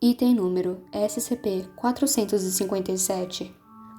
Item número SCP-457.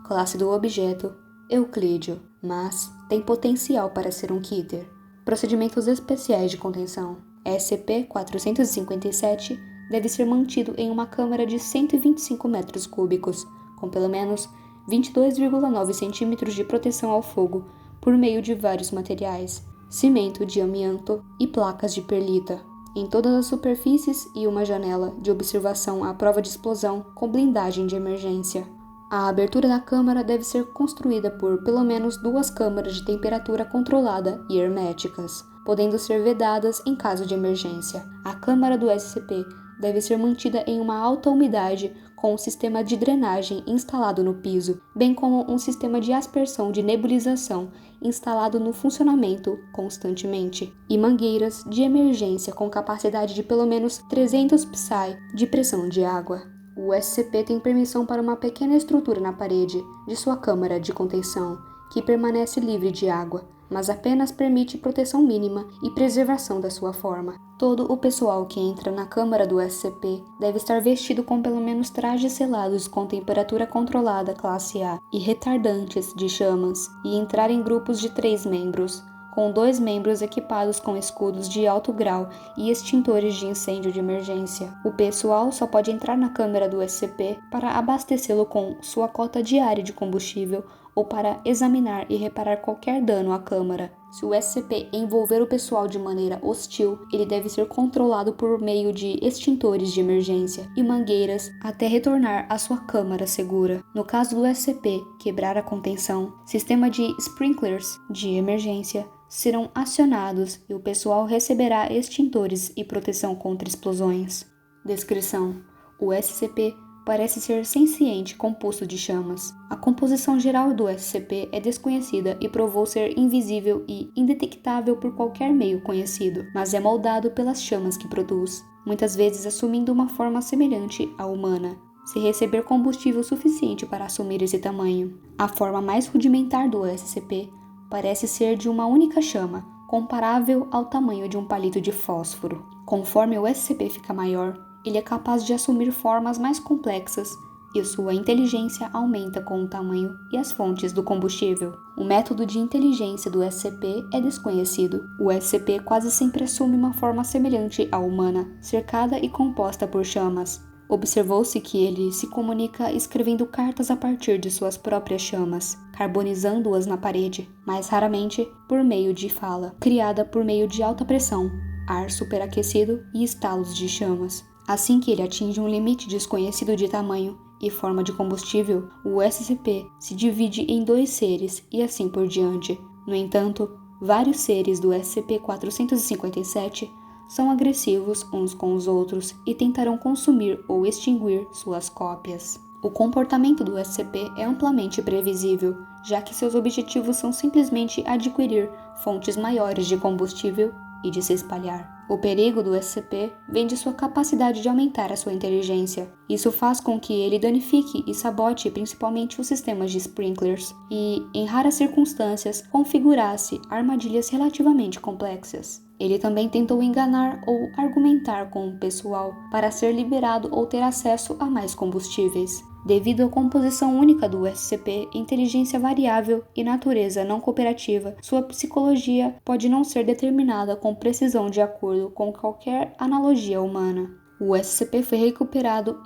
Classe do objeto Euclídeo, mas tem potencial para ser um Keter. Procedimentos especiais de contenção. SCP-457 deve ser mantido em uma câmara de 125 metros cúbicos, com pelo menos 22,9 centímetros de proteção ao fogo, por meio de vários materiais, cimento de amianto e placas de perlita, em todas as superfícies e uma janela de observação à prova de explosão com blindagem de emergência. A abertura da câmara deve ser construída por pelo menos 2 câmaras de temperatura controlada e herméticas, podendo ser vedadas em caso de emergência. A câmara do SCP deve ser mantida em uma alta umidade com um sistema de drenagem instalado no piso, bem como um sistema de aspersão de nebulização instalado no funcionamento constantemente, e mangueiras de emergência com capacidade de pelo menos 300 psi de pressão de água. O SCP tem permissão para uma pequena estrutura na parede de sua câmara de contenção, que permanece livre de água, mas apenas permite proteção mínima e preservação da sua forma. Todo o pessoal que entra na câmara do SCP deve estar vestido com pelo menos trajes selados com temperatura controlada classe A e retardantes de chamas, e entrar em grupos de 3 membros, com 2 membros equipados com escudos de alto grau e extintores de incêndio de emergência. O pessoal só pode entrar na câmara do SCP para abastecê-lo com sua cota diária de combustível ou para examinar e reparar qualquer dano à câmara. Se o SCP envolver o pessoal de maneira hostil, ele deve ser controlado por meio de extintores de emergência e mangueiras até retornar à sua câmara segura. No caso do SCP quebrar a contenção, sistema de sprinklers de emergência serão acionados e o pessoal receberá extintores e proteção contra explosões. Descrição: o SCP parece ser senciente composto de chamas. A composição geral do SCP é desconhecida e provou ser invisível e indetectável por qualquer meio conhecido, mas é moldado pelas chamas que produz, muitas vezes assumindo uma forma semelhante à humana, se receber combustível suficiente para assumir esse tamanho. A forma mais rudimentar do SCP parece ser de uma única chama, comparável ao tamanho de um palito de fósforo. Conforme o SCP fica maior, ele é capaz de assumir formas mais complexas e sua inteligência aumenta com o tamanho e as fontes do combustível. O método de inteligência do SCP é desconhecido. O SCP quase sempre assume uma forma semelhante à humana, cercada e composta por chamas. Observou-se que ele se comunica escrevendo cartas a partir de suas próprias chamas, carbonizando-as na parede, mais raramente por meio de fala, criada por meio de alta pressão, ar superaquecido e estalos de chamas. Assim que ele atinge um limite desconhecido de tamanho e forma de combustível, o SCP se divide em 2 seres e assim por diante. No entanto, vários seres do SCP-457 são agressivos uns com os outros e tentarão consumir ou extinguir suas cópias. O comportamento do SCP é amplamente previsível, já que seus objetivos são simplesmente adquirir fontes maiores de combustível e de se espalhar. O perigo do SCP vem de sua capacidade de aumentar a sua inteligência. Isso faz com que ele danifique e sabote principalmente os sistemas de sprinklers e, em raras circunstâncias, configurasse armadilhas relativamente complexas. Ele também tentou enganar ou argumentar com o pessoal para ser liberado ou ter acesso a mais combustíveis. Devido à composição única do SCP, inteligência variável e natureza não cooperativa, sua psicologia pode não ser determinada com precisão de acordo com qualquer analogia humana. O SCP foi recuperado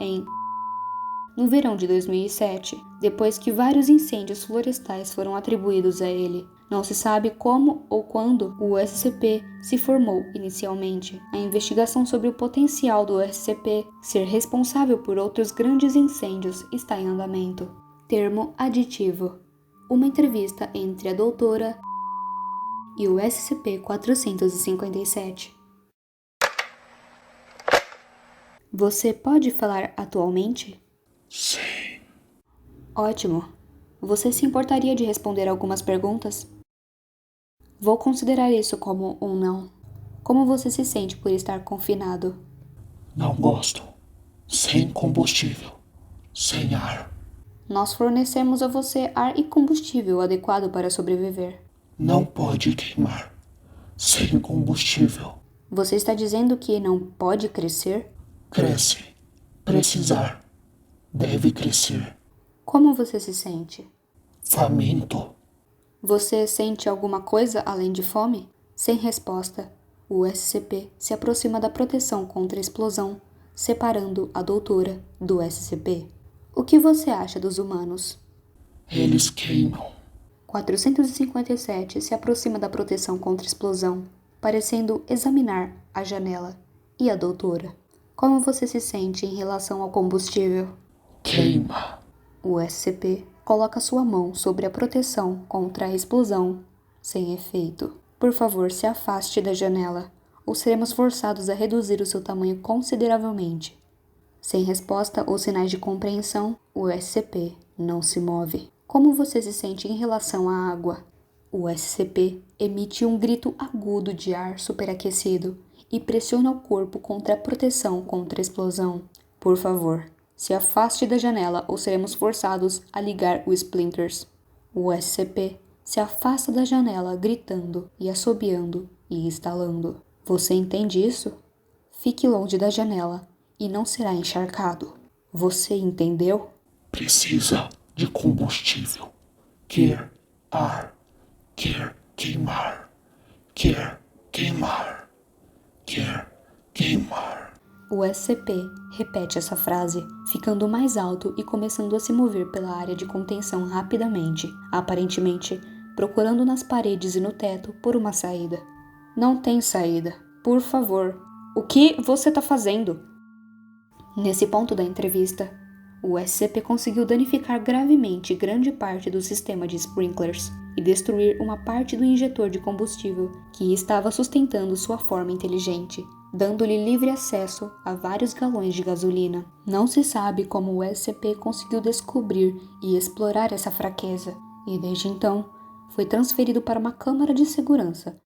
no verão de 2007, depois que vários incêndios florestais foram atribuídos a ele. Não se sabe como ou quando o SCP se formou inicialmente. A investigação sobre o potencial do SCP ser responsável por outros grandes incêndios está em andamento. Termo aditivo: uma entrevista entre a doutora e o SCP-457. Você pode falar atualmente? Sim. Ótimo. Você se importaria de responder algumas perguntas? Vou considerar isso como um não. Como você se sente por estar confinado? Não gosto. Sem combustível. Sem ar. Nós fornecemos a você ar e combustível adequado para sobreviver. Não pode queimar. Sem combustível. Você está dizendo que não pode crescer? Cresce. Precisar. Deve crescer. Como você se sente? Faminto. Você sente alguma coisa além de fome? Sem resposta, o SCP se aproxima da proteção contra a explosão, separando a doutora do SCP. O que você acha dos humanos? Eles queimam. 457 se aproxima da proteção contra a explosão, parecendo examinar a janela. E a doutora? Como você se sente em relação ao combustível? Queima. O SCP coloca sua mão sobre a proteção contra a explosão, sem efeito. Por favor, se afaste da janela, ou seremos forçados a reduzir o seu tamanho consideravelmente. Sem resposta ou sinais de compreensão, o SCP não se move. Como você se sente em relação à água? O SCP emite um grito agudo de ar superaquecido e pressiona o corpo contra a proteção contra a explosão. Por favor, se afaste da janela ou seremos forçados a ligar os splinters. O SCP se afasta da janela gritando e assobiando e estalando. Você entende isso? Fique longe da janela e não será encharcado. Você entendeu? Precisa de combustível. Quer ar. Quer queimar. Quer queimar. Quer queimar. O SCP repete essa frase, ficando mais alto e começando a se mover pela área de contenção rapidamente, aparentemente procurando nas paredes e no teto por uma saída. Não tem saída. Por favor. O que você está fazendo? Nesse ponto da entrevista, o SCP conseguiu danificar gravemente grande parte do sistema de sprinklers e destruir uma parte do injetor de combustível que estava sustentando sua forma inteligente, dando-lhe livre acesso a vários galões de gasolina. Não se sabe como o SCP conseguiu descobrir e explorar essa fraqueza, e desde então foi transferido para uma câmara de segurança